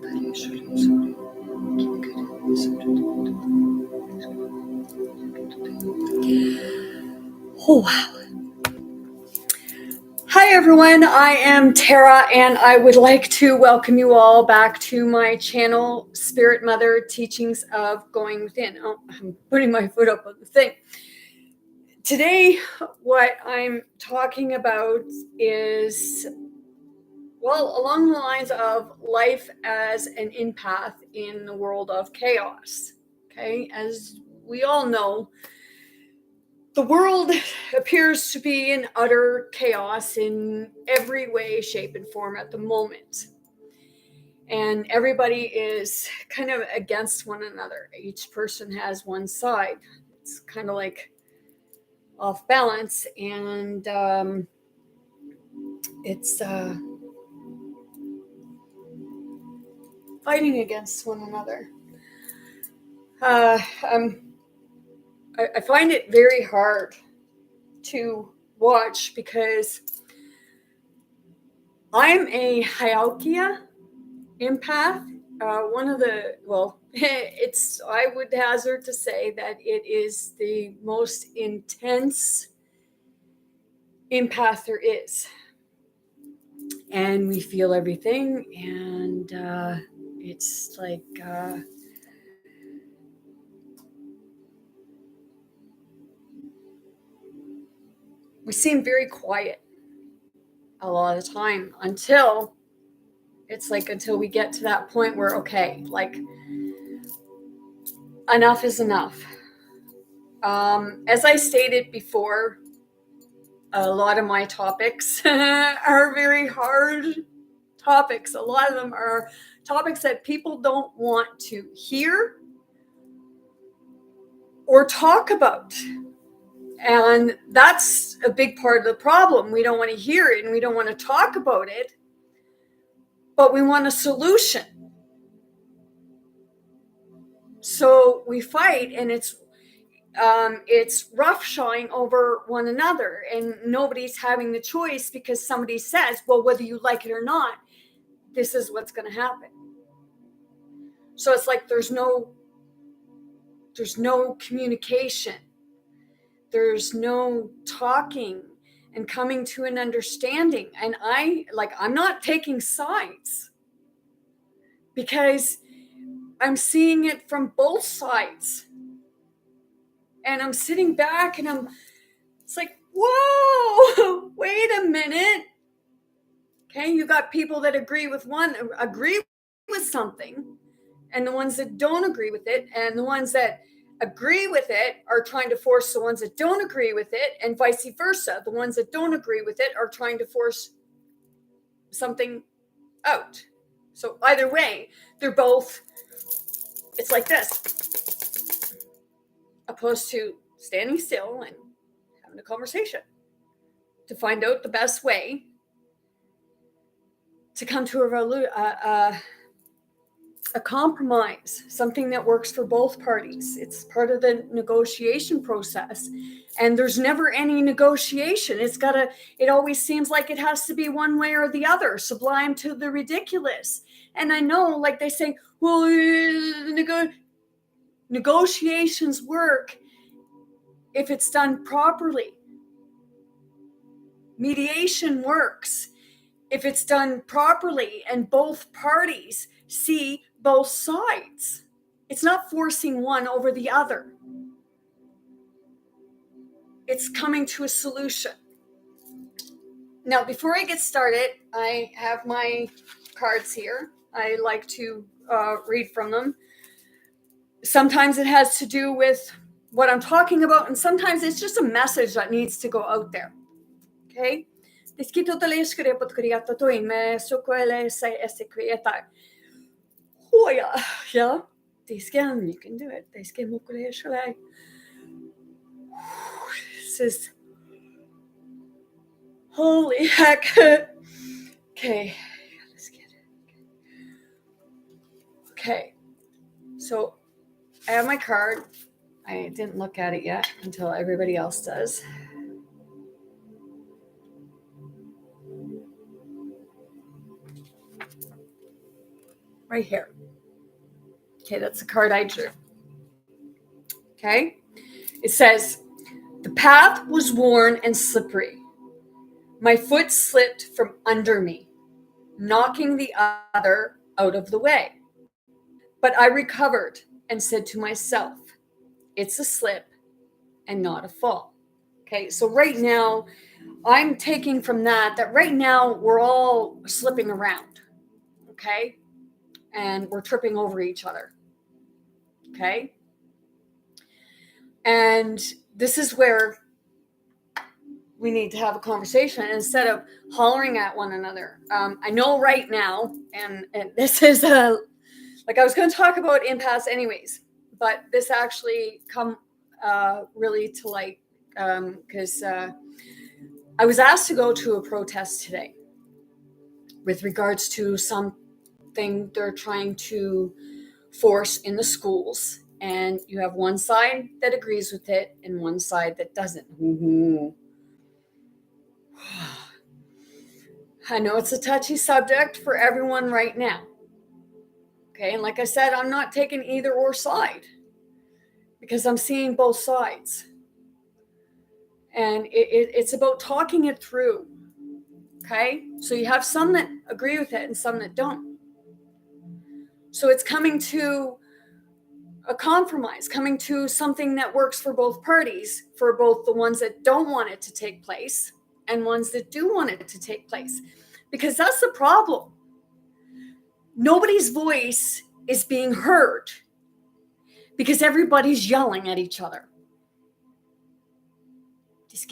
Oh, wow. Hi, everyone. I am Tara, and I would like to welcome you all back to my channel, Spirit Mother Teachings of Going Within. Oh, I'm putting my foot up on the thing. Today, what I'm talking about is, well, along the lines of life as an empath in the world of chaos. Okay, as we all know, the world appears to be in utter chaos in every way, shape, and form at the moment. And everybody is kind of against one another. Each person has one side. It's kind of like off balance, and it's fighting against one another. I find it very hard to watch because I'm a heyoka empath. One of the, well, I would hazard to say that it is the most intense empath there is. And we feel everything, and it's like, we seem very quiet a lot of the time until we get to that point where, okay, like, enough is enough. As I stated before, a lot of my topics are very hard topics. A lot of them are topics that people don't want to hear or talk about. And that's a big part of the problem. We don't want to hear it and we don't want to talk about it, but we want a solution. So we fight, and it's roughshod over one another, and nobody's having the choice because somebody says, well, whether you like it or not, this is what's going to happen. So it's like there's no communication. There's no talking and coming to an understanding. And I'm not taking sides because I'm seeing it from both sides. And I'm sitting back and it's like, whoa, wait a minute. Okay, you got people that agree with something, and the ones that don't agree with it, and the ones that agree with it are trying to force the ones that don't agree with it, and vice versa. The ones that don't agree with it are trying to force something out. So either way, they're both, it's like this, opposed to standing still and having a conversation to find out the best way to come to a compromise, something that works for both parties. It's part of the negotiation process, and there's never any negotiation. It always seems like it has to be one way or the other, sublime to the ridiculous. And I know, like they say, well, negotiations work if it's done properly. Mediation works if it's done properly and both parties see both sides. It's not forcing one over the other. It's coming to a solution. Now, before I get started, I have my cards here. I like to read from them. Sometimes it has to do with what I'm talking about, and sometimes it's just a message that needs to go out there. Okay? Oh, yeah. This can, you can do it. This is holy heck. Okay, let's get it. Okay, so I have my card. I didn't look at it yet until everybody else does. right here. Okay, that's the card I drew. Okay, it says, the path was worn and slippery. My foot slipped from under me, knocking the other out of the way. But I recovered and said to myself, it's a slip and not a fall. Okay, so right now, I'm taking from that right now we're all slipping around, okay? And we're tripping over each other, okay? And this is where we need to have a conversation instead of hollering at one another. I know right now, and this is like I was going to talk about empaths anyways, but this actually come really to light because I was asked to go to a protest today with regards to something they're trying to force in the schools. And you have one side that agrees with it and one side that doesn't. I know it's a touchy subject for everyone right now. Okay, and like I said, I'm not taking either or side because I'm seeing both sides. And it's about talking it through. Okay, so you have some that agree with it and some that don't. So it's coming to a compromise, coming to something that works for both parties, for both the ones that don't want it to take place and ones that do want it to take place. Because that's the problem. Nobody's voice is being heard because everybody's yelling at each other. It's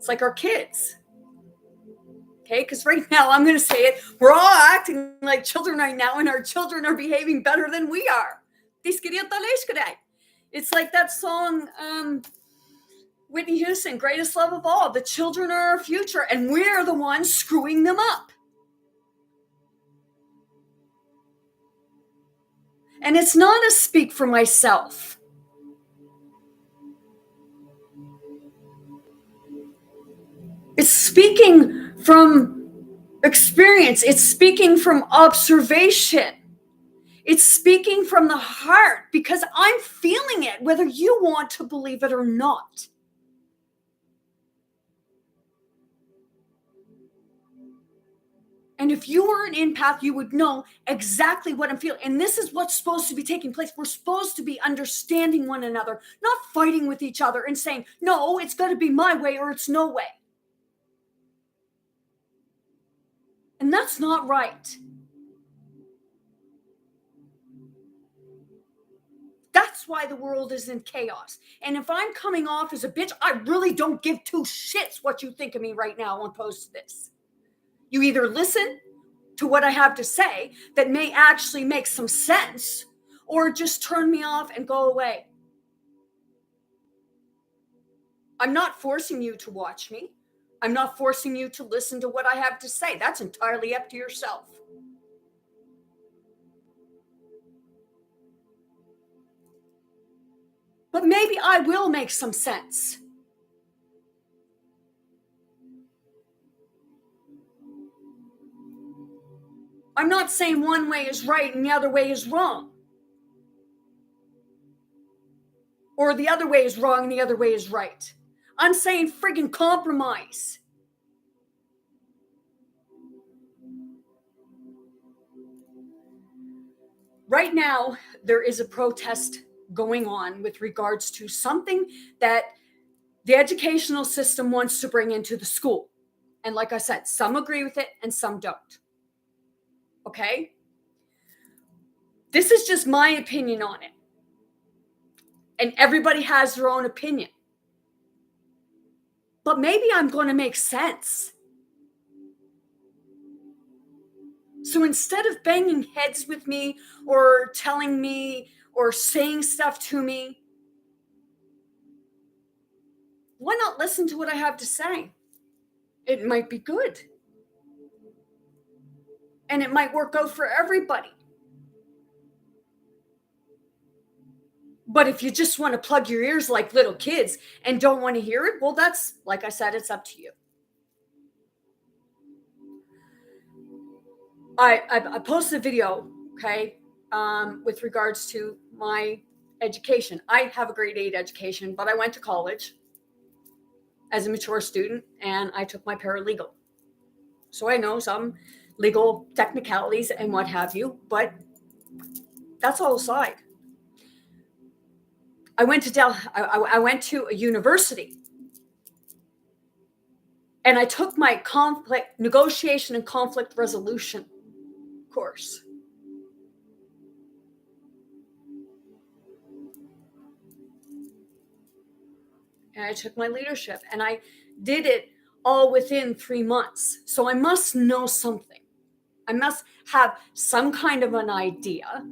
like our kids. Okay, because right now, I'm going to say it, we're all acting like children right now, and our children are behaving better than we are. It's like that song, Whitney Houston, Greatest Love of All. The children are our future, and we're the ones screwing them up. And it's not a speak for myself. It's speaking from experience. It's speaking from observation. It's speaking from the heart because I'm feeling it, whether you want to believe it or not. And if you were an empath, you would know exactly what I'm feeling. And this is what's supposed to be taking place. We're supposed to be understanding one another, not fighting with each other and saying, no, it's got to be my way or it's no way. And that's not right. That's why the world is in chaos. And if I'm coming off as a bitch, I really don't give two shits what you think of me right now on post this. You either listen to what I have to say that may actually make some sense, or just turn me off and go away. I'm not forcing you to watch me. I'm not forcing you to listen to what I have to say. That's entirely up to yourself. But maybe I will make some sense. I'm not saying one way is right and the other way is wrong. Or the other way is wrong and the other way is right. I'm saying friggin' compromise. Right now, there is a protest going on with regards to something that the educational system wants to bring into the school. And like I said, some agree with it and some don't. Okay? This is just my opinion on it. And everybody has their own opinion. But maybe I'm going to make sense. So instead of banging heads with me or telling me or saying stuff to me, why not listen to what I have to say? It might be good. And it might work out for everybody. But if you just want to plug your ears like little kids and don't want to hear it, well, that's, like I said, it's up to you. I posted a video, okay, with regards to my education. I have a grade 8 education, but I went to college as a mature student and I took my paralegal. So I know some legal technicalities and what have you, but that's all aside. I went to a university and I took my conflict negotiation and conflict resolution course. And I took my leadership and I did it all within 3 months. So I must know something. I must have some kind of an idea,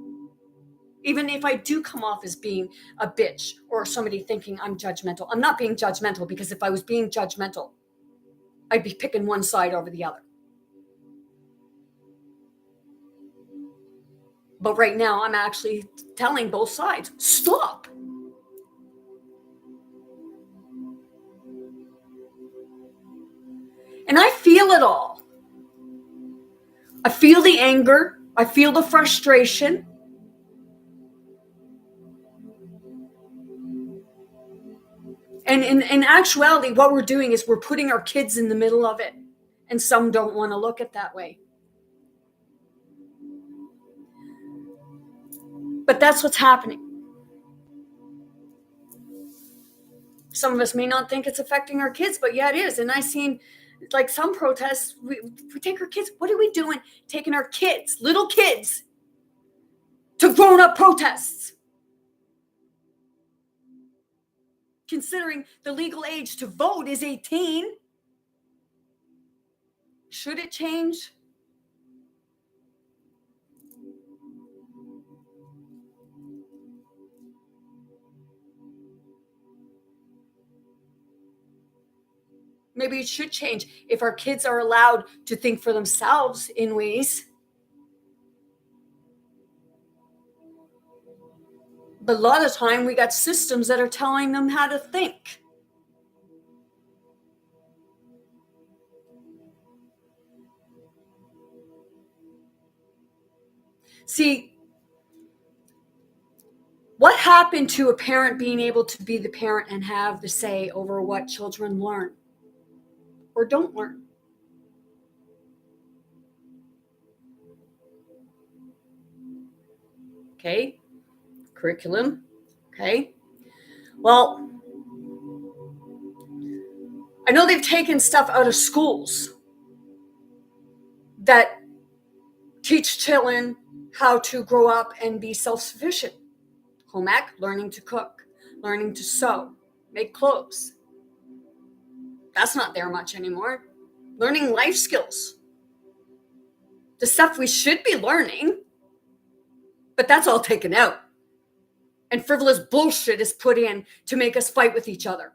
even if I do come off as being a bitch or somebody thinking I'm judgmental. I'm not being judgmental, because if I was being judgmental, I'd be picking one side over the other. But right now, I'm actually telling both sides, stop. And I feel it all. I feel the anger. I feel the frustration. And in actuality, what we're doing is we're putting our kids in the middle of it. And some don't want to look at it that way. But that's what's happening. Some of us may not think it's affecting our kids, but yeah, it is. And I've seen like some protests, we take our kids. What are we doing? Taking our kids, little kids, to grown-up protests. Considering the legal age to vote is 18. Should it change? Maybe it should change if our kids are allowed to think for themselves in ways. But a lot of the time, we got systems that are telling them how to think. See, what happened to a parent being able to be the parent and have the say over what children learn or don't learn? Okay, curriculum. Okay, well, I know they've taken stuff out of schools that teach children how to grow up and be self-sufficient. Home ec, learning to cook, learning to sew, make clothes. That's not there much anymore. Learning life skills, the stuff we should be learning, but that's all taken out. And frivolous bullshit is put in to make us fight with each other.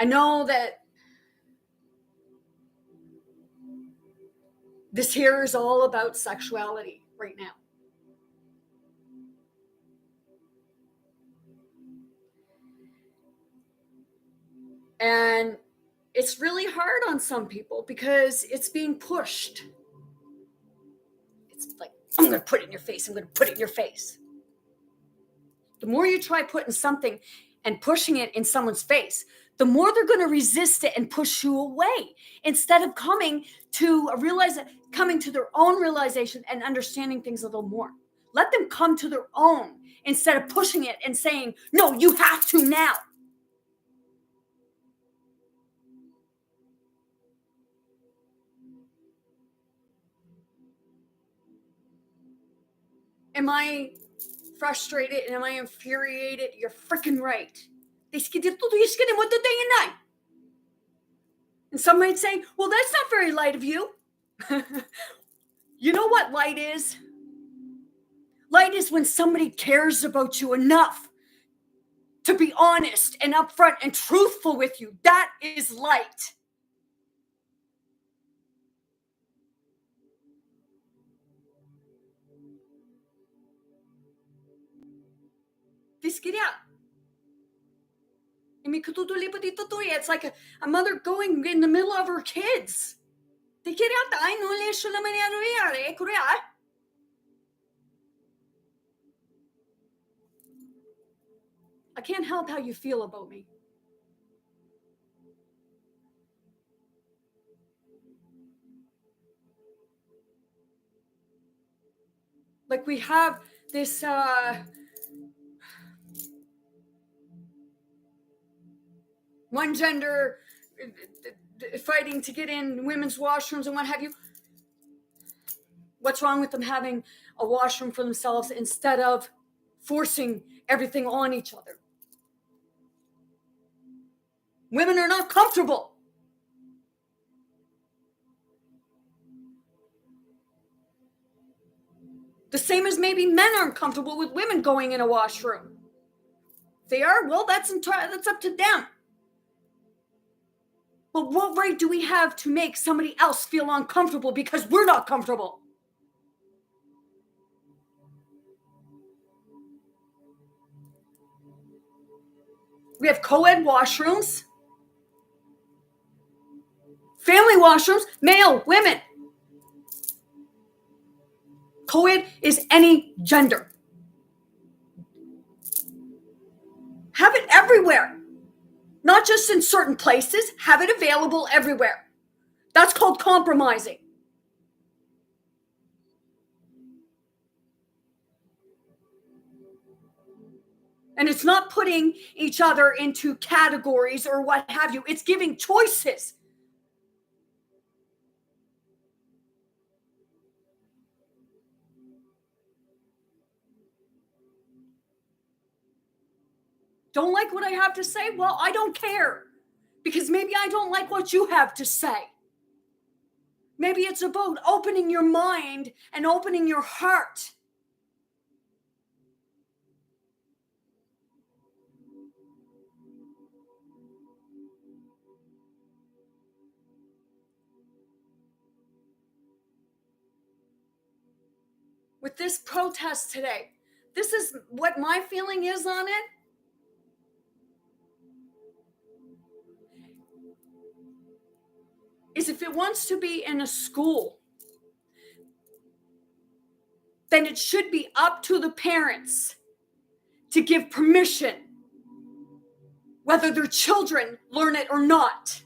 I know that this here is all about sexuality right now. And it's really hard on some people because it's being pushed. It's like, I'm going to put it in your face. I'm going to put it in your face. The more you try putting something and pushing it in someone's face, the more they're going to resist it and push you away, instead of coming to coming to their own realization and understanding things a little more. Let them come to their own instead of pushing it and saying, no, you have to now. Am I frustrated and am I infuriated? You're freaking right. And some might say, well, that's not very light of you. You know what light is? Light is when somebody cares about you enough to be honest and upfront and truthful with you. That is light. Just get out. It's like a mother going in the middle of her kids. They get out. Ay, no le echo la manera. I can't help how you feel about me. Like we have this one gender fighting to get in women's washrooms and what have you. What's wrong with them having a washroom for themselves instead of forcing everything on each other? Women are not comfortable. The same as maybe men aren't comfortable with women going in a washroom. If they are, well, that's up to them. But what right do we have to make somebody else feel uncomfortable because we're not comfortable? We have co-ed washrooms, family washrooms, male, women. Co-ed is any gender. Have it everywhere. Not just in certain places, have it available everywhere. That's called compromising. And it's not putting each other into categories or what have you. It's giving choices. Don't like what I have to say? Well, I don't care. Because maybe I don't like what you have to say. Maybe it's about opening your mind and opening your heart. With this protest today, this is what my feeling is on it. Is if it wants to be in a school, then it should be up to the parents to give permission, whether their children learn it or not.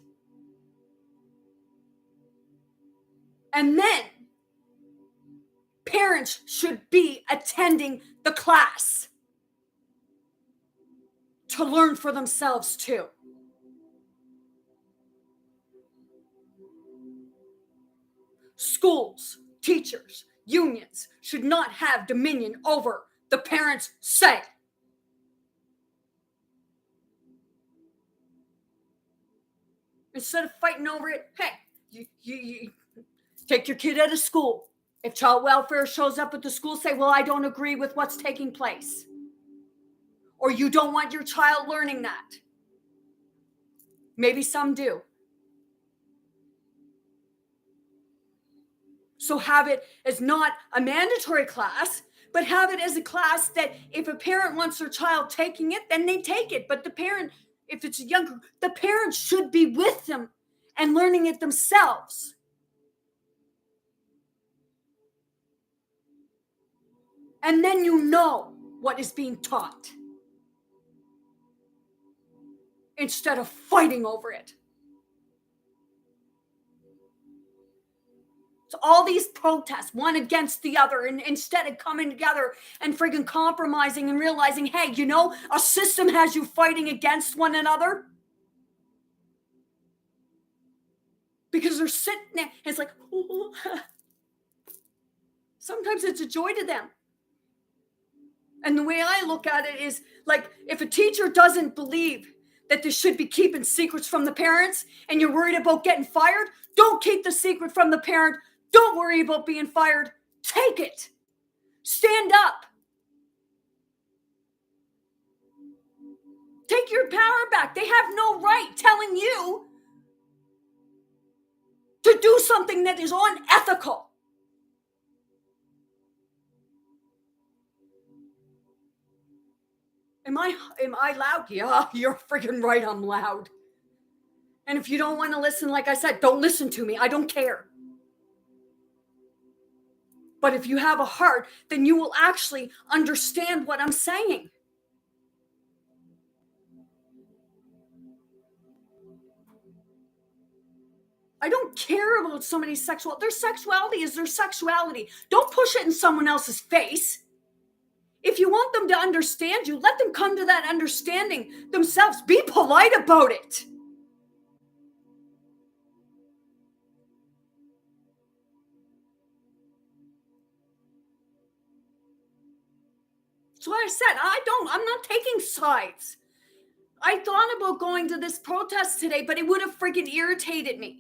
And then parents should be attending the class to learn for themselves too. Schools, teachers, unions should not have dominion over the parents' say. Instead of fighting over it, hey, you take your kid out of school. If child welfare shows up at the school, say, well, I don't agree with what's taking place. Or you don't want your child learning that. Maybe some do. So have it as not a mandatory class, but have it as a class that if a parent wants their child taking it, then they take it. But the parent, if it's younger, the parent should be with them and learning it themselves. And then you know what is being taught instead of fighting over it. So all these protests, one against the other, and instead of coming together and friggin' compromising and realizing, hey, you know, a system has you fighting against one another. Because they're sitting there, and it's like, ooh. Sometimes it's a joy to them. And the way I look at it is like, if a teacher doesn't believe that they should be keeping secrets from the parents and you're worried about getting fired, don't keep the secret from the parent. Don't worry about being fired. Take it. Stand up. Take your power back. They have no right telling you to do something that is unethical. Am I loud? Yeah, you're freaking right, I'm loud. And if you don't want to listen, like I said, don't listen to me. I don't care. But if you have a heart, then you will actually understand what I'm saying. I don't care about somebody's sexual. Their sexuality is their sexuality. Don't push it in someone else's face. If you want them to understand you, let them come to that understanding themselves. Be polite about it. So I said, I'm not taking sides. I thought about going to this protest today, but it would have freaking irritated me.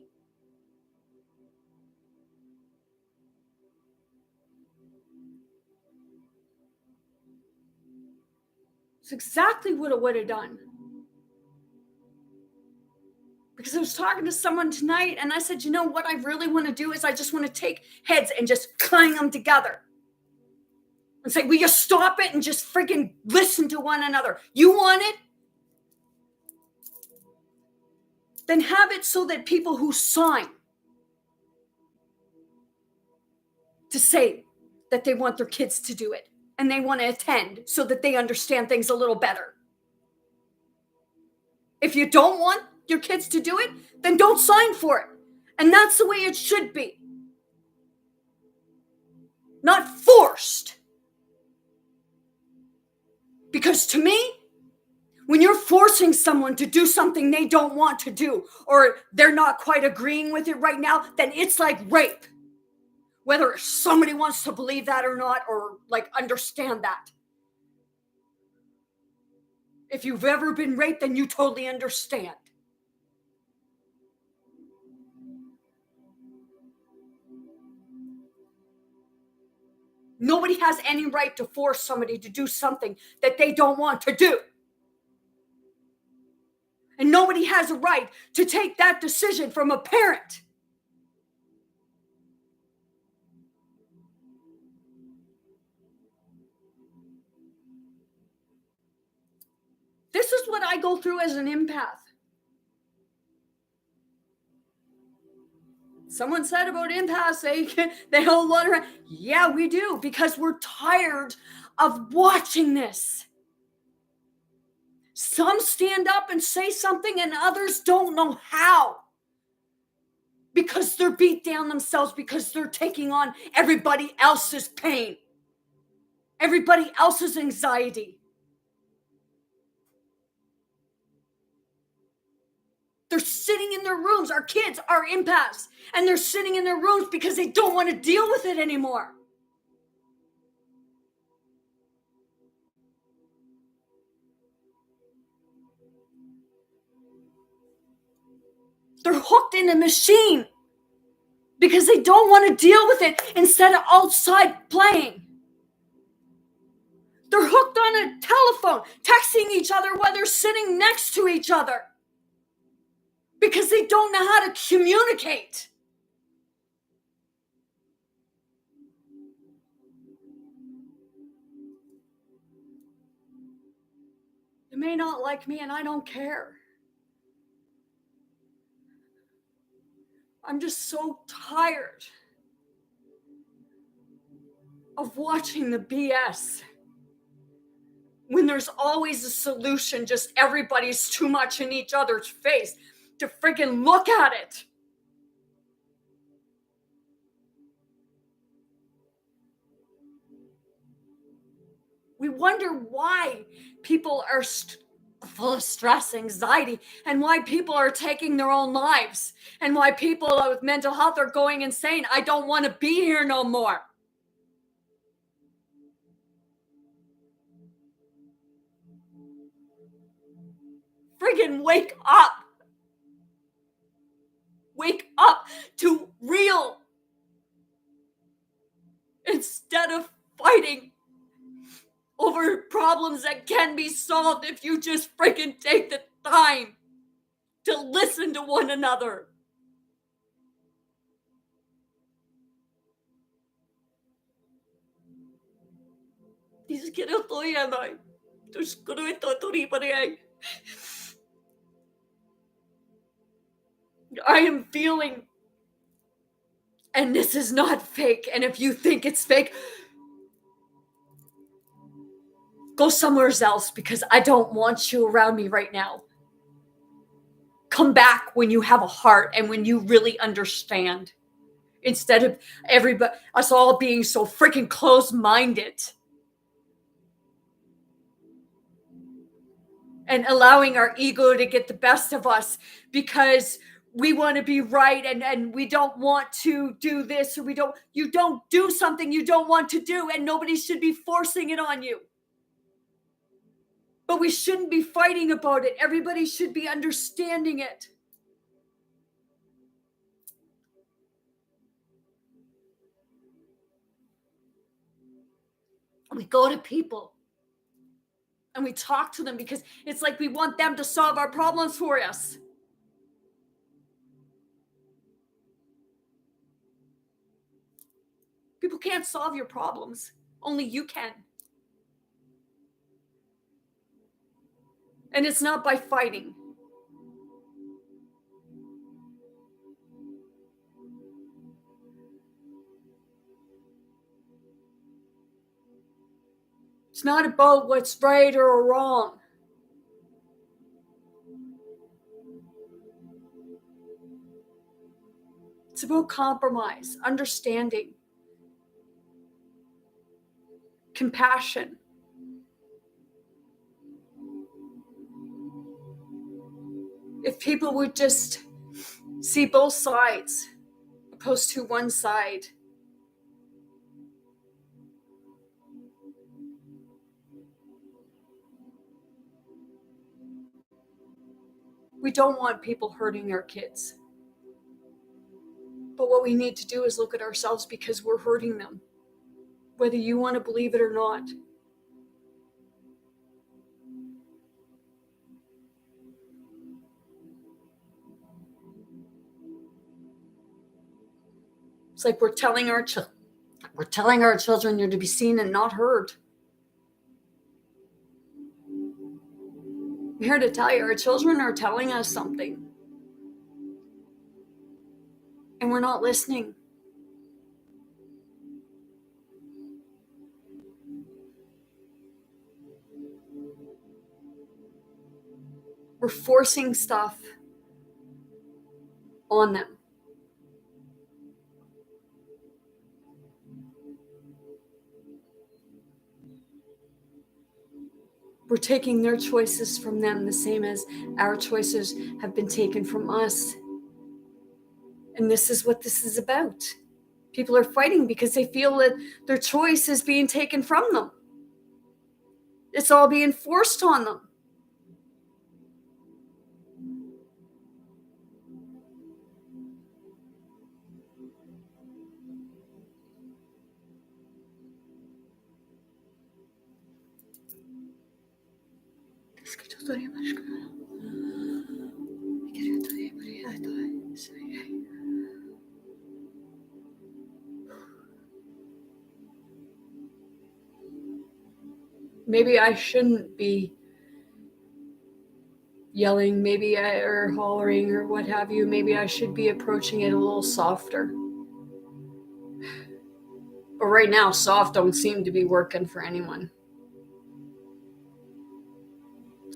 It's exactly what it would have done. Because I was talking to someone tonight and I said, you know what I really want to do is I just want to take heads and just clang them together. And say, will you stop it and just freaking listen to one another? You want it? Then have it so that people who sign to say that they want their kids to do it and they want to attend so that they understand things a little better. If you don't want your kids to do it, then don't sign for it. And that's the way it should be. Not forced. Because to me, when you're forcing someone to do something they don't want to do, or they're not quite agreeing with it right now, then it's like rape. Whether somebody wants to believe that or not, or like understand that. If you've ever been raped, then you totally understand. Nobody has any right to force somebody to do something that they don't want to do. And nobody has a right to take that decision from a parent. This is what I go through as an empath. Someone said about empaths, they don't want to. Yeah, we do, because we're tired of watching this. Some stand up and say something and others don't know how. Because they're beat down themselves, because they're taking on everybody else's pain, everybody else's anxiety. They're sitting in their rooms. Our kids are empaths, and they're sitting in their rooms because they don't want to deal with it anymore. They're hooked in a machine because they don't want to deal with it instead of outside playing. They're hooked on a telephone, texting each other while they're sitting next to each other because they don't know how to communicate. You may not like me, and I don't care. I'm just so tired of watching the BS. When there's always a solution, just everybody's too much in each other's face to freaking look at it. We wonder why people are full of stress, anxiety, and why people are taking their own lives, and why people with mental health are going insane. I don't want to be here no more. Friggin' wake up. Wake up to real instead of fighting over problems that can be solved if you just freaking take the time to listen to one another. Ni siquiera estoy, Emma. I am feeling, and this is not fake. And if you think it's fake, go somewhere else, because I don't want you around me right now. Come back when you have a heart and when you really understand, instead of everybody, us all being so freaking close-minded and allowing our ego to get the best of us because we want to be right, and we don't want to do this, or you don't do something you don't want to do, and nobody should be forcing it on you. But we shouldn't be fighting about it. Everybody should be understanding it. We go to people and we talk to them because it's like we want them to solve our problems for us. People can't solve your problems. Only you can. And it's not by fighting. It's not about what's right or wrong. It's about compromise, understanding, compassion. If people would just see both sides, opposed to one side. We don't want people hurting our kids. But what we need to do is look at ourselves, because we're hurting them, whether you want to believe it or not. It's like we're telling our children you're to be seen and not heard. I'm here to tell you, our children are telling us something, and we're not listening. We're forcing stuff on them. We're taking their choices from them, the same as our choices have been taken from us. And this is what this is about. People are fighting because they feel that their choice is being taken from them. It's all being forced on them. Maybe I shouldn't be yelling, or hollering, or what have you. Maybe I should be approaching it a little softer. But right now, soft don't seem to be working for anyone.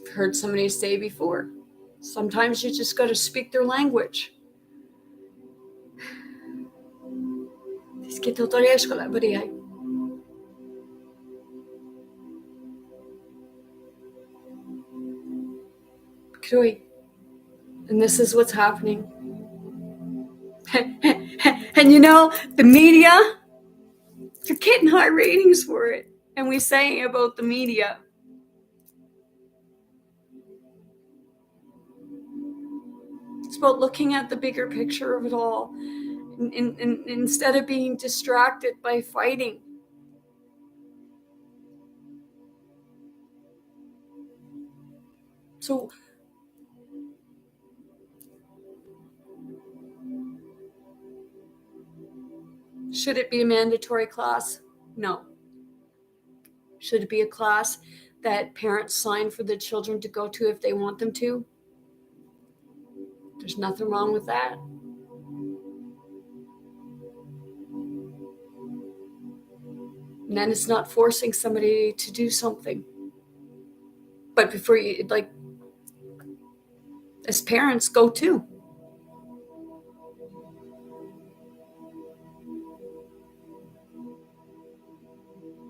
I've heard somebody say before, sometimes you just got to speak their language. And this is what's happening. And the media, they're getting high ratings for it. And we say about the media, it's about looking at the bigger picture of it all, instead of being distracted by fighting. So should it be a mandatory class? No. Should it be a class that parents sign for the children to go to if they want them to. There's nothing wrong with that. And then it's not forcing somebody to do something. But before you, like, as parents, go too.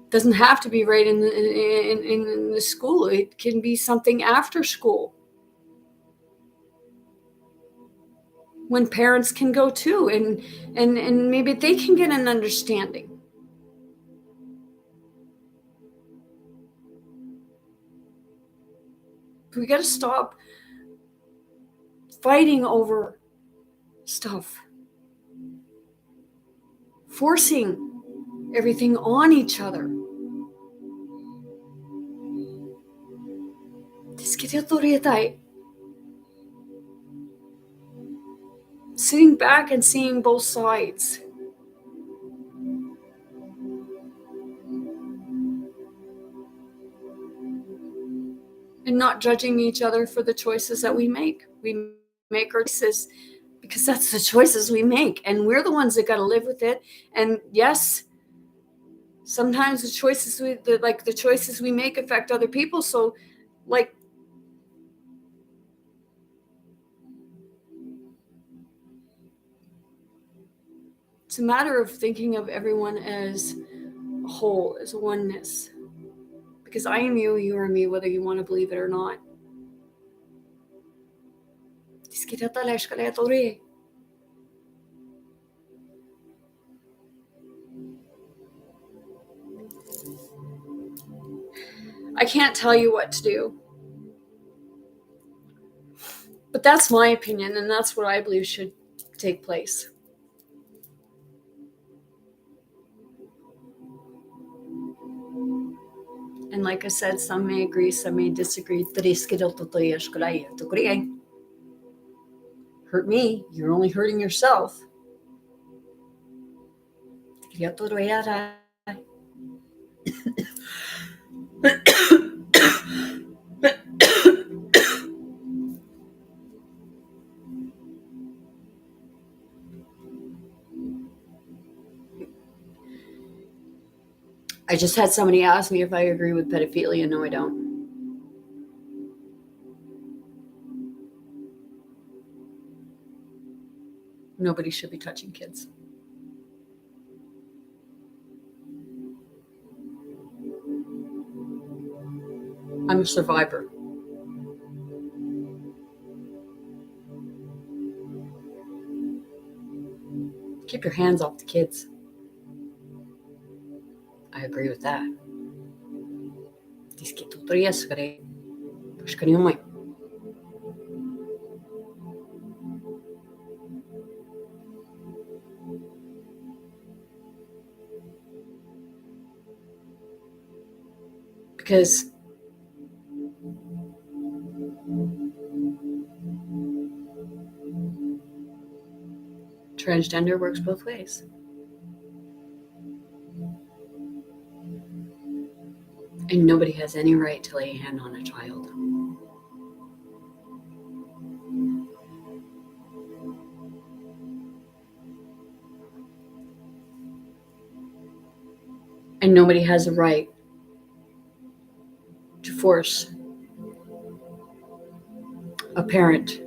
Doesn't have to be right in the school. It can be something after school, when parents can go too, and maybe they can get an understanding. We got to stop fighting over stuff, forcing everything on each other. Sitting back and seeing both sides. And not judging each other for the choices that we make. We make our choices because that's the choices we make. And we're the ones that got to live with it. And yes, sometimes the choices we make affect other people. So, like, it's a matter of thinking of everyone as a whole, as a oneness. Because I am you, you are me, whether you want to believe it or not. I can't tell you what to do. But that's my opinion, and that's what I believe should take place. And like I said, some may agree, some may disagree. Hurt me, you're only hurting yourself. I just had somebody ask me if I agree with pedophilia. No, I don't. Nobody should be touching kids. I'm a survivor. Keep your hands off the kids. I agree with that. Because transgender works both ways. And nobody has any right to lay a hand on a child. And nobody has a right to force a parent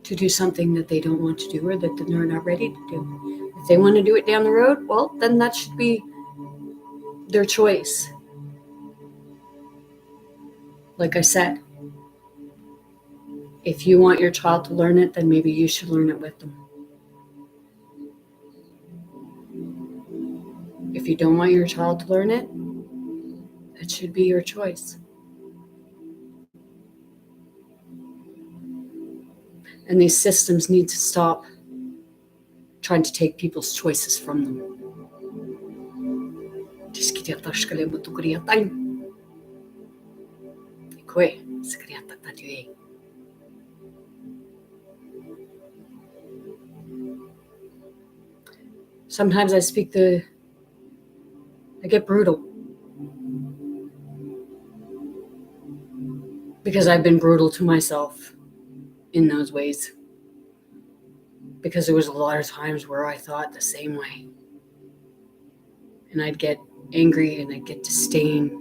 to do something that they don't want to do or that they're not ready to do. If they want to do it down the road, well, then that should be their choice. Like I said, if you want your child to learn it, then maybe you should learn it with them. If you don't want your child to learn it, it should be your choice. And these systems need to stop trying to take people's choices from them. Sometimes I get brutal. Because I've been brutal to myself in those ways. Because there was a lot of times where I thought the same way. And I'd get angry and I'd get disdain.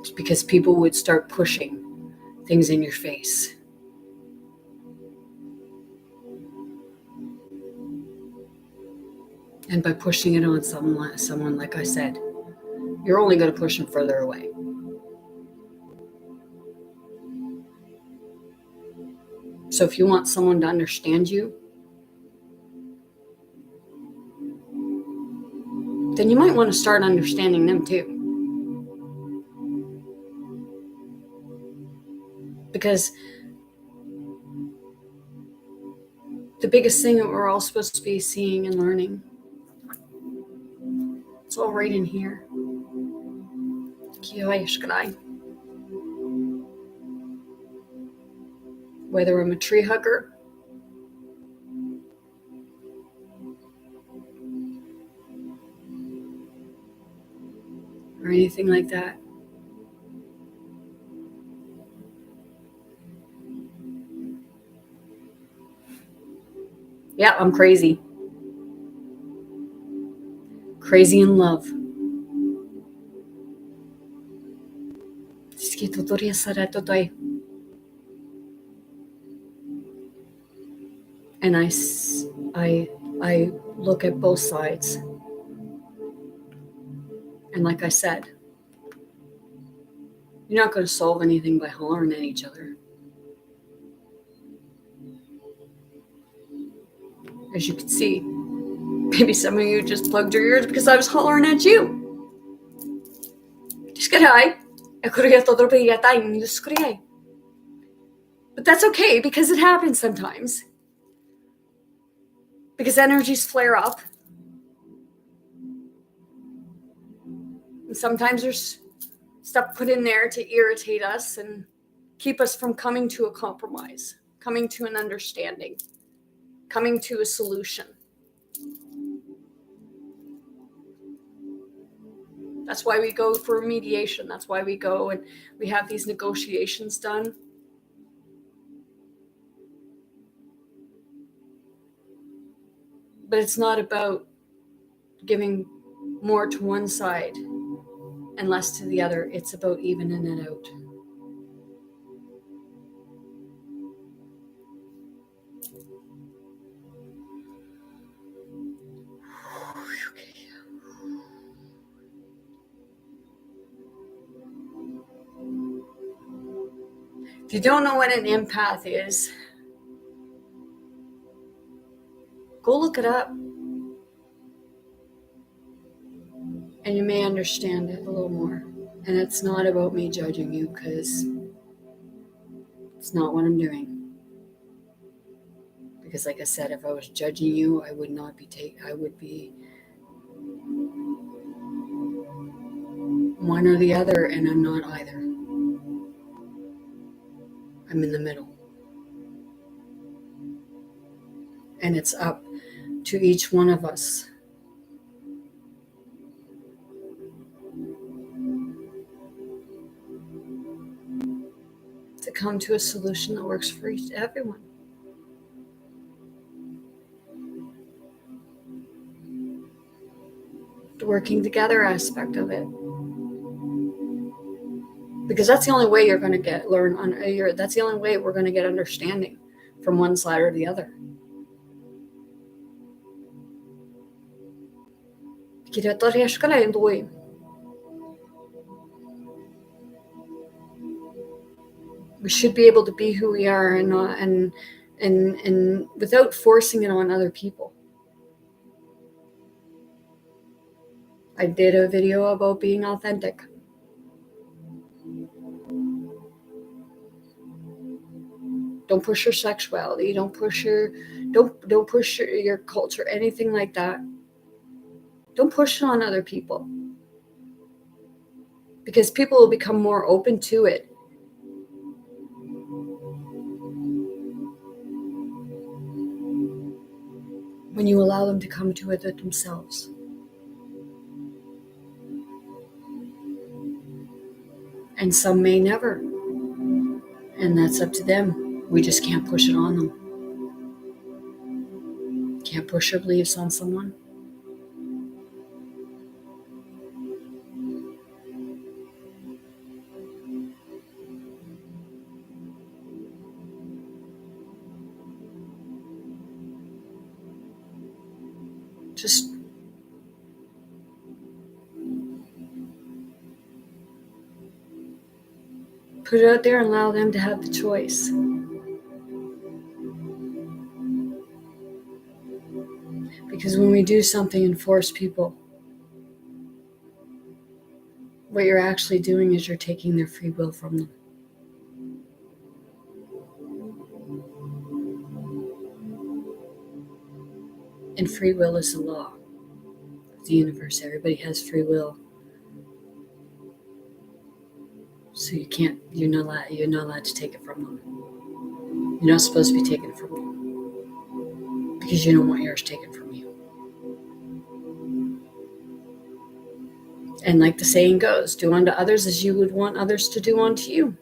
Just because people would start pushing things in your face. And by pushing it on someone, like I said, you're only going to push them further away. So if you want someone to understand you, then you might want to start understanding them too. Because the biggest thing that we're all supposed to be seeing and learning, it's all right in here. Whether I'm a tree hugger or anything like that. Yeah, I'm crazy. Crazy in love. And I look at both sides. And like I said, you're not going to solve anything by hollering at each other. As you can see, maybe some of you just plugged your ears because I was hollering at you. But that's okay because it happens sometimes. Because energies flare up. And sometimes there's stuff put in there to irritate us and keep us from coming to a compromise, coming to an understanding, coming to a solution. That's why we go for mediation. That's why we go and we have these negotiations done. But it's not about giving more to one side and less to the other. It's about evening it out. If you don't know what an empath is, go look it up. And you may understand it a little more. And it's not about me judging you, because it's not what I'm doing. Because like I said, if I was judging you, I would not be I would be one or the other, and I'm not either. I'm in the middle. And it's up to each one of us to come to a solution that works for everyone. The working together aspect of it. Because that's the only way you're going to that's the only way we're going to get understanding from one side or the other. We should be able to be who we are and without forcing it on other people. I did a video about being authentic. Don't push your sexuality. Don't push your culture, anything like that. Don't push it on other people. Because people will become more open to it. when you allow them to come to it themselves. And some may never. And that's up to them. We just can't push it on them. Can't push our beliefs on someone. Just put it out there and allow them to have the choice. Because when we do something and force people, what you're actually doing is you're taking their free will from them. And free will is the law of the universe. Everybody has free will. So you're not allowed to take it from them. You're not supposed to be taking it from them. Because you don't want yours taken from you. And like the saying goes, do unto others as you would want others to do unto you.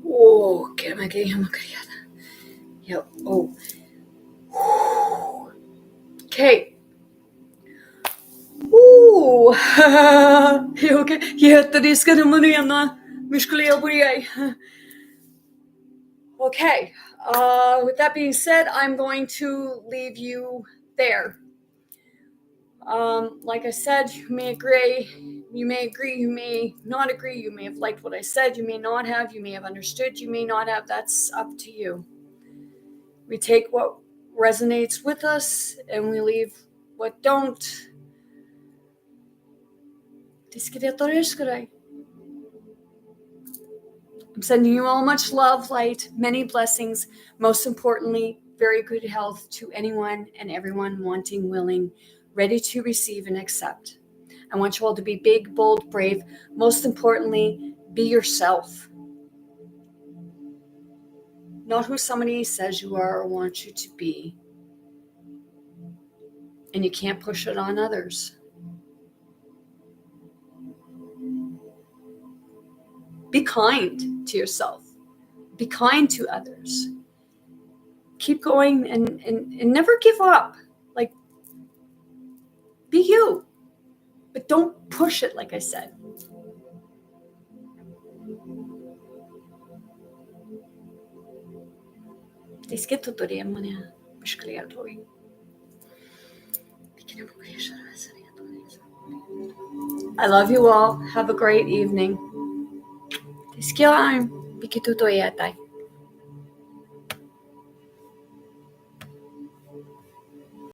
Oh, yep. Oh. Okay. Ooh. Heyoka. Jättediskade Marina. Okay. With that being said, I'm going to leave you there. Like I said, you may agree, you may not agree, you may have liked what I said, you may not have, you may have understood, you may not have. That's up to you. We take what resonates with us and we leave what don't. I'm sending you all much love, light, many blessings, most importantly, very good health to anyone and everyone wanting, willing, ready to receive and accept. I want you all to be big, bold, brave. Most importantly, be yourself. Not who somebody says you are or wants you to be. And you can't push it on others. Be kind to yourself. Be kind to others. Keep going and never give up. Like, be you. But don't push it, like I said. I love you all. Have a great evening.